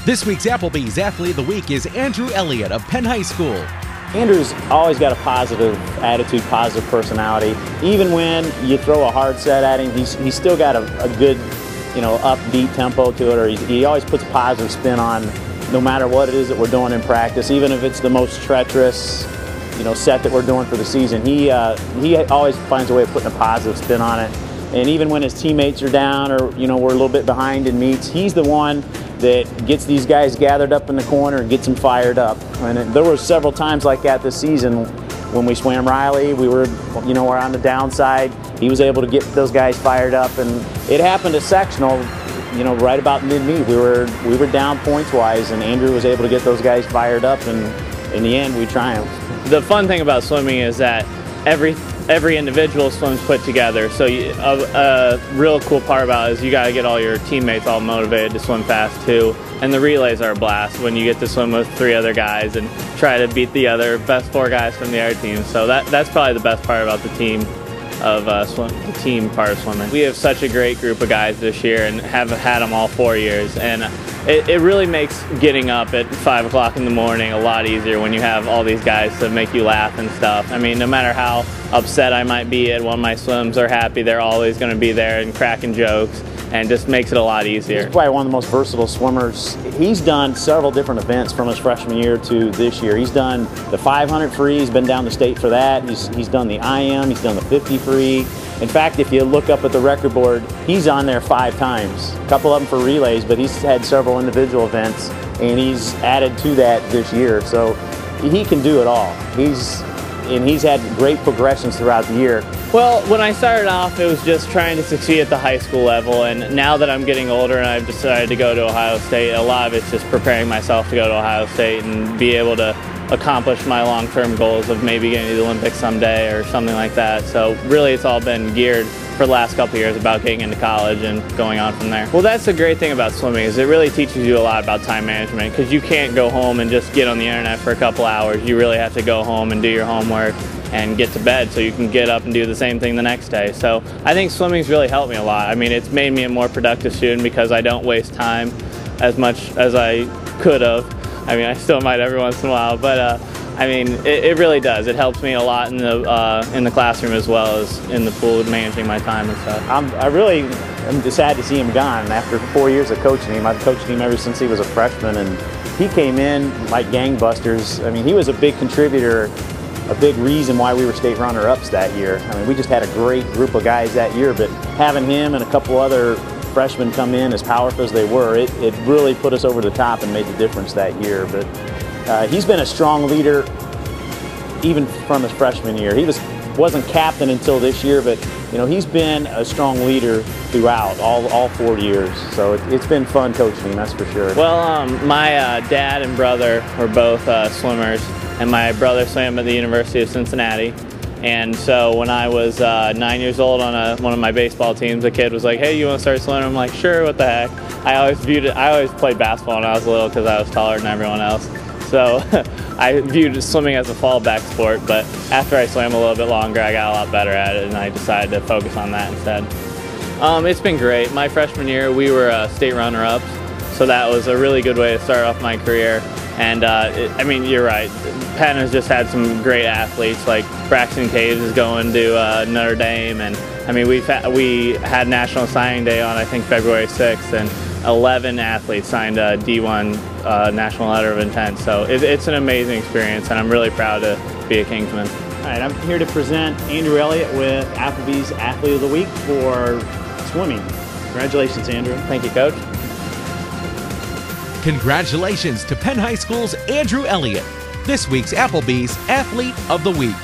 This week's Applebees Athlete of the Week is Andrew Elliott of Penn High School. Andrew's always got a positive attitude, positive personality. Even when you throw a hard set at him, he's still got a good, upbeat tempo to it, or he always puts a positive spin on no matter what it is that we're doing in practice, even if it's the most treacherous, set that we're doing for the season. He always finds a way of putting a positive spin on it. And even when his teammates are down or, we're a little bit behind in meets, he's the one that gets these guys gathered up in the corner and gets them fired up. And there were several times like that this season when we swam Riley. We were, we're on the downside. He was able to get those guys fired up, and it happened at sectional, right about mid-meet. We were down points-wise, and Andrew was able to get those guys fired up, and in the end, we triumphed. The fun thing about swimming is that every individual swims put together. So a real cool part about it is you got to get all your teammates all motivated to swim fast too. And the relays are a blast when you get to swim with 3 other guys and try to beat the other best 4 guys from the other team. So that's probably the best part about the team part of swimming. We have such a great group of guys this year and have had them all 4 years, and it really makes getting up at 5 o'clock in the morning a lot easier when you have all these guys to make you laugh and stuff. I mean, no matter how upset I might be at one of my swims or happy, they're always going to be there and cracking jokes, and just makes it a lot easier. He's probably one of the most versatile swimmers. He's done several different events from his freshman year to this year. He's done the 500 free, he's been down to state for that. He's done the IM, he's done the 50 free. In fact, if you look up at the record board, he's on there 5 times. A couple of them for relays, but he's had several individual events, and he's added to that this year. So he can do it all. He's had great progressions throughout the year. Well, when I started off, it was just trying to succeed at the high school level, and now that I'm getting older and I've decided to go to Ohio State, a lot of it's just preparing myself to go to Ohio State and be able to accomplish my long-term goals of maybe getting to the Olympics someday or something like that. So really it's all been geared for the last couple of years about getting into college and going on from there. Well, that's the great thing about swimming, is it really teaches you a lot about time management, because you can't go home and just get on the internet for a couple hours. You really have to go home and do your homework and get to bed so you can get up and do the same thing the next day. So I think swimming's really helped me a lot. I mean, it's made me a more productive student because I don't waste time as much as I could have. I mean, I still might every once in a while, but I mean, it really does. It helps me a lot in the classroom as well as in the pool, managing my time and stuff. I really am just sad to see him gone. After 4 years of coaching him, I've coached him ever since he was a freshman, and he came in like gangbusters. I mean, he was a big contributor, a big reason why we were state runner-ups that year. I mean, we just had a great group of guys that year, but having him and a couple other freshmen come in as powerful as they were, it really put us over the top and made the difference that year. But he's been a strong leader even from his freshman year. He wasn't captain until this year, but he's been a strong leader throughout all 4 years. So it's been fun coaching him, that's for sure. Well, my dad and brother were both swimmers, and my brother swam at the University of Cincinnati. And so when I was 9 years old on one of my baseball teams, a kid was like, "Hey, you want to start swimming?" I'm like, "Sure, what the heck." I always played basketball when I was little because I was taller than everyone else. So I viewed swimming as a fallback sport, but after I swam a little bit longer, I got a lot better at it, and I decided to focus on that instead. It's been great. My freshman year, we were state runner-ups, so that was a really good way to start off my career. And I mean, you're right. Penn has just had some great athletes, like Braxton Caves is going to Notre Dame, and I mean, we had National Signing Day on, I think, February 6th, and 11 athletes signed a D1 National Letter of Intent. So it's an amazing experience, and I'm really proud to be a Kingsman. All right, I'm here to present Andrew Elliott with Applebee's Athlete of the Week for swimming. Congratulations, Andrew. Thank you, Coach. Congratulations to Penn High School's Andrew Elliott, this week's Applebee's Athlete of the Week.